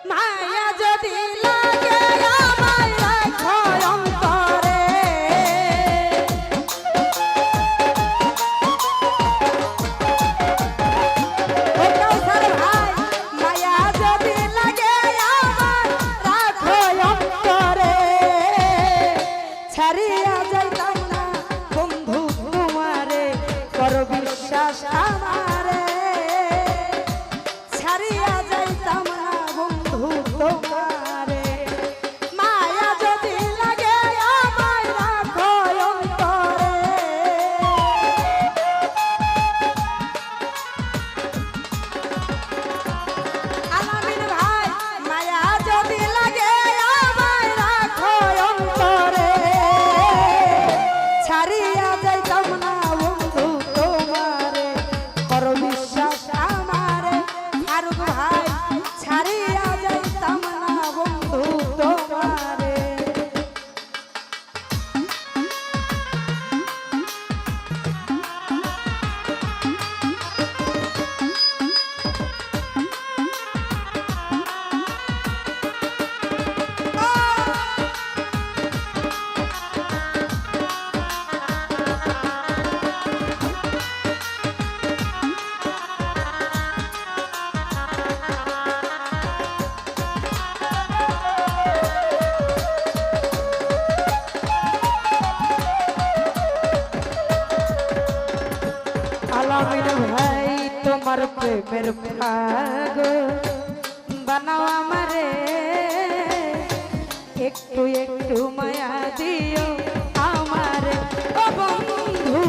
মায়া যদি লাগে আমায় রাখো অন্তরে ও কাউসার ভাই মায়া যদি লাগে আমায় রাখো অন্তরে ছাড়িয়া যাইতাম না বন্ধু তোমারে করো বিশ্বাস আমারে ছাড়িয়া যাইতাম না বন্ধু তোমারে মায়া যদি লাগে আমায় রাখো অন্তরে আলামিন ভাই মায়া যদি লাগে আমায় রাখো অন্তরে ছাড়িয়া যাইতাম না বন্ধু তোমারে করো বিশ্বাস আমারে ফারুক ভাই ছাড়িয়া যাইতাম না বন্ধু তোমারে আলামিন ভাই তোমার প্রেমের পাগল বানাও আমারে একটু একটু মায়া দিও আমারে ও বন্ধু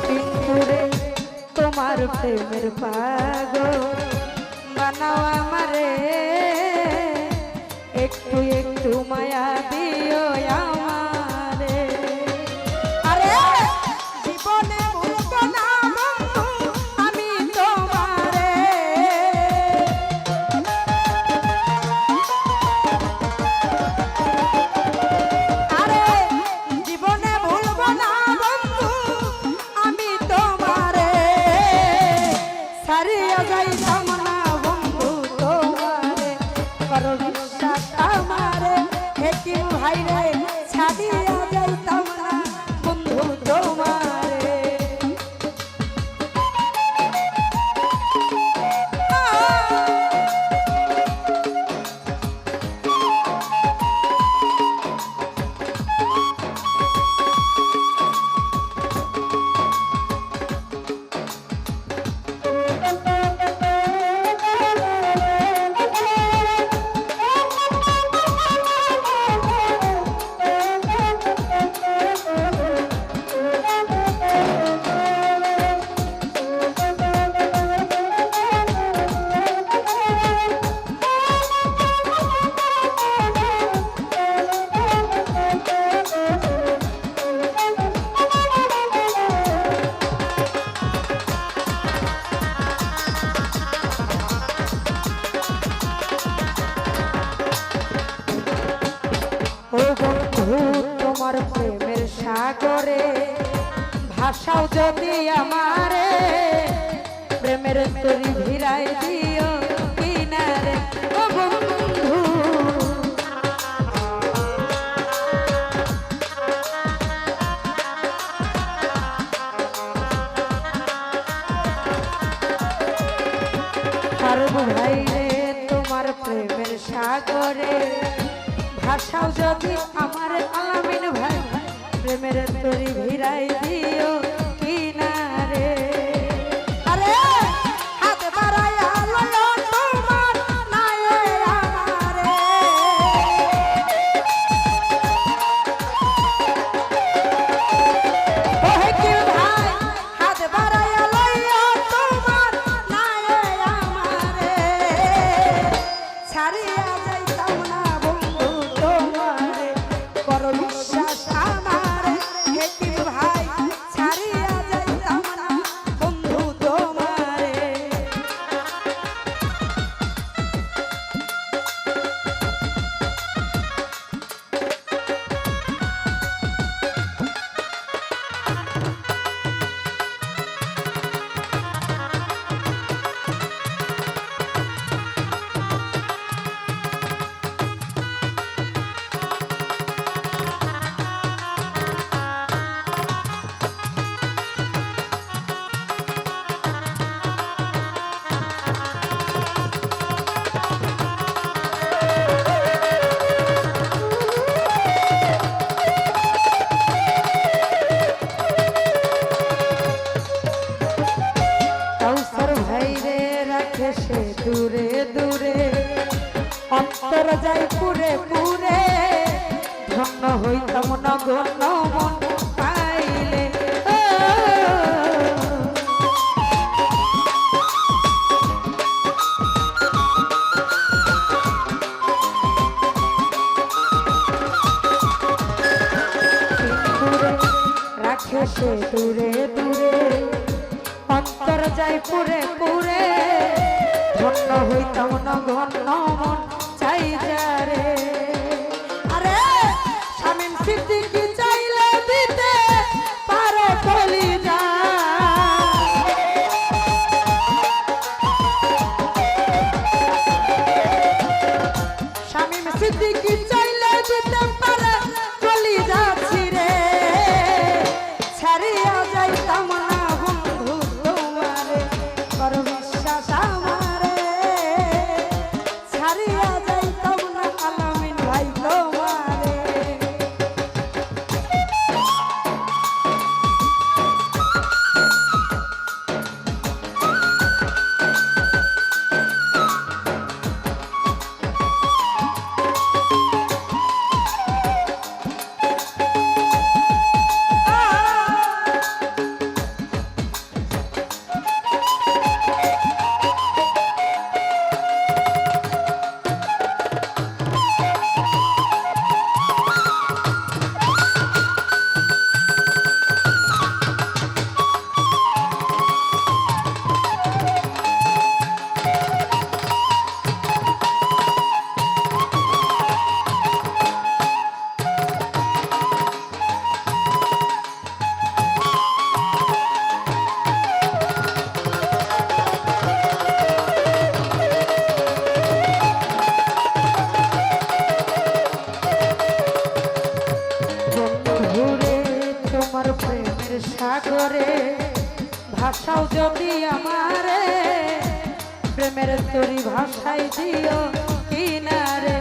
কিন্তু রে তোমার প্রেমের পাগল বানাও আমারে একটু একটু মায়া দিও আমারে আরে জীবনে ভুলব না বন্ধু আমি তোমারে আরে জীবনে ভুলব না বন্ধু আমি তোমারে ছাড়িয়া যাইতাম না বন্ধু তোমারে করো বিশ্বাস আমারে হেকিম ভাই রে ছাড়িয়া যাইতাম না বন্ধু তোমারে ও বন্ধু তোমার প্রেমের সাগরে ভাষাও যদি আমারে প্রেমের তরি ভিড়াই দিও কিনারে ও বন্ধু ফারুক ভাই রে তোমার প্রেমের সাগরে ভাষাও যদি আমার আলামিন ভাই প্রেমের তরি ভিড়াই দিও কিনারে আরে হাত বাড়াইয়া ললো তোমার নায়ে আমারে ও হেকিম ভাই হাত বাড়াইয়া লইও তোমার নায়ে আমারে ছাড়িয়া যাইতাম না বন্ধু তোমারে করো বিশ্বাস আমারে হেকিম ভাই ছাড়ি হইতাম নগণ্য মন পাইলে রাখে সে দূরে দূরে অন্তর যাই পুরে পুরে ধন্য হইতাম নগণ্য মন চাই যারে আরে শামীম সিদ্দিকী চাইলে দিতে পারো কলিজা শামীম সিদ্দিকী চাইলে দিতে পারে কলিজা ছিরে ছাড়িয়া যাইতাম না বন্ধু তোমারে কর বিশ্বাস আমারে ছাড়িয়া যাইতাম না আলামিন ভাই তোমারে প্রেমের সাগরে ভাষাও যদি আমারে প্রেমের তরি ভাষাই দিও কিনারে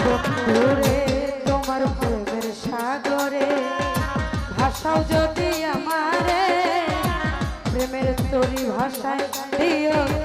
বন্ধুরে তোমার প্রেমের সাগরে ভাষাও যদি আমারে প্রেমের তরি ভাষায় দিও